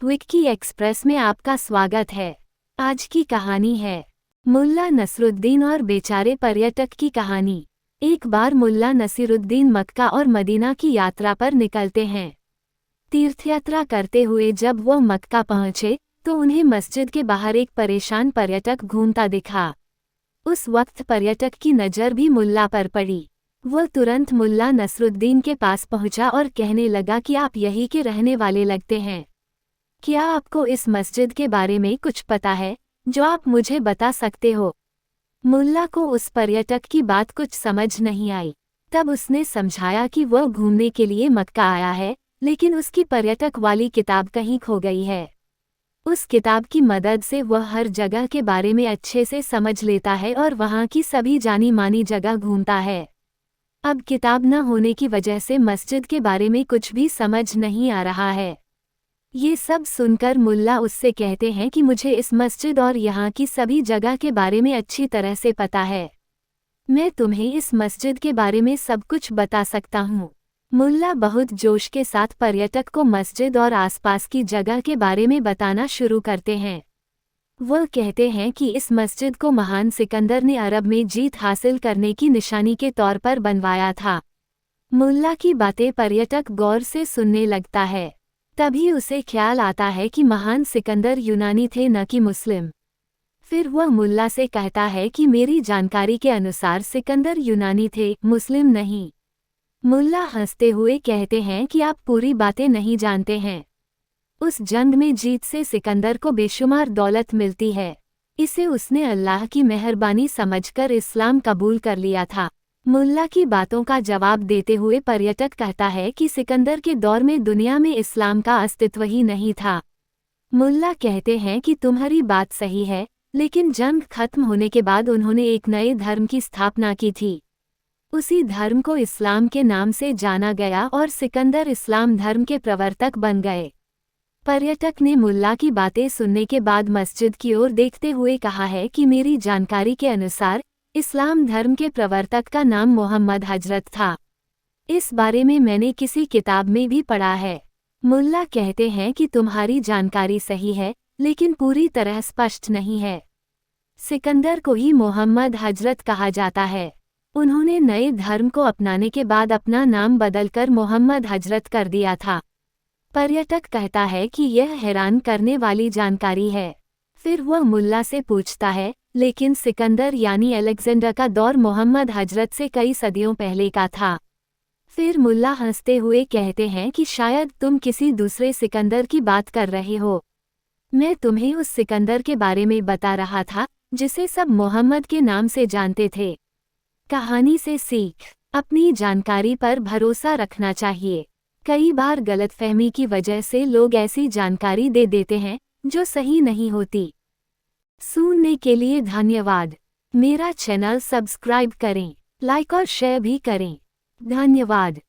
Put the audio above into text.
Vicky express में आपका स्वागत है। आज की कहानी है मुल्ला नसरुद्दीन और बेचारे पर्यटक की कहानी। एक बार मुल्ला नसीरुद्दीन मक्का और मदीना की यात्रा पर निकलते हैं। तीर्थयात्रा करते हुए जब वो मक्का पहुंचे तो उन्हें मस्जिद के बाहर एक परेशान पर्यटक घूमता दिखा। उस वक्त पर्यटक की नज़र भी मुल्ला पर पड़ी। वह तुरंत मुल्ला नसरुद्दीन के पास पहुंचा और कहने लगा कि आप यहीं के रहने वाले लगते हैं। क्या आपको इस मस्जिद के बारे में कुछ पता है जो आप मुझे बता सकते हो? मुल्ला को उस पर्यटक की बात कुछ समझ नहीं आई। तब उसने समझाया कि वह घूमने के लिए मक्का आया है, लेकिन उसकी पर्यटक वाली किताब कहीं खो गई है। उस किताब की मदद से वह हर जगह के बारे में अच्छे से समझ लेता है और वहाँ की सभी जानी मानी जगह घूमता है। अब किताब न होने की वजह से मस्जिद के बारे में कुछ भी समझ नहीं आ रहा है। ये सब सुनकर मुल्ला उससे कहते हैं कि मुझे इस मस्जिद और यहाँ की सभी जगह के बारे में अच्छी तरह से पता है। मैं तुम्हें इस मस्जिद के बारे में सब कुछ बता सकता हूँ। मुल्ला बहुत जोश के साथ पर्यटक को मस्जिद और आसपास की जगह के बारे में बताना शुरू करते हैं। वह कहते हैं कि इस मस्जिद को महान सिकंदर ने अरब में जीत हासिल करने की निशानी के तौर पर बनवाया था। मुल्ला की बातें पर्यटक गौर से सुनने लगता है। तभी उसे ख्याल आता है कि महान सिकंदर यूनानी थे न कि मुस्लिम। फिर वह मुल्ला से कहता है कि मेरी जानकारी के अनुसार सिकंदर यूनानी थे, मुस्लिम नहीं। मुल्ला हंसते हुए कहते हैं कि आप पूरी बातें नहीं जानते हैं। उस जंग में जीत से सिकंदर को बेशुमार दौलत मिलती है। इसे उसने अल्लाह की मेहरबानी समझकर इस्लाम कबूल कर लिया था। मुल्ला की बातों का जवाब देते हुए पर्यटक कहता है कि सिकंदर के दौर में दुनिया में इस्लाम का अस्तित्व ही नहीं था। मुल्ला कहते हैं कि तुम्हारी बात सही है, लेकिन जंग खत्म होने के बाद उन्होंने एक नए धर्म की स्थापना की थी। उसी धर्म को इस्लाम के नाम से जाना गया और सिकंदर इस्लाम धर्म के प्रवर्तक बन गए। पर्यटक ने मुल्ला की बातें सुनने के बाद मस्जिद की ओर देखते हुए कहा है कि मेरी जानकारी के अनुसार इस्लाम धर्म के प्रवर्तक का नाम मोहम्मद हजरत था। इस बारे में मैंने किसी किताब में भी पढ़ा है। मुल्ला कहते हैं कि तुम्हारी जानकारी सही है, लेकिन पूरी तरह स्पष्ट नहीं है। सिकंदर को ही मोहम्मद हजरत कहा जाता है। उन्होंने नए धर्म को अपनाने के बाद अपना नाम बदलकर मोहम्मद हजरत कर दिया था। पर्यटक कहता है कि यह हैरान करने वाली जानकारी है। फिर वह मुल्ला से पूछता है, लेकिन सिकंदर यानी अलेक्जेंडर का दौर मोहम्मद हजरत से कई सदियों पहले का था। फिर मुल्ला हंसते हुए कहते हैं कि शायद तुम किसी दूसरे सिकंदर की बात कर रहे हो। मैं तुम्हें उस सिकंदर के बारे में बता रहा था जिसे सब मोहम्मद के नाम से जानते थे। कहानी से सीख, अपनी जानकारी पर भरोसा रखना चाहिए। कई बार गलतफहमी की वजह से लोग ऐसी जानकारी दे देते हैं जो सही नहीं होती। सुनने के लिए धन्यवाद। मेरा चैनल सब्सक्राइब करें, लाइक और शेयर भी करें। धन्यवाद।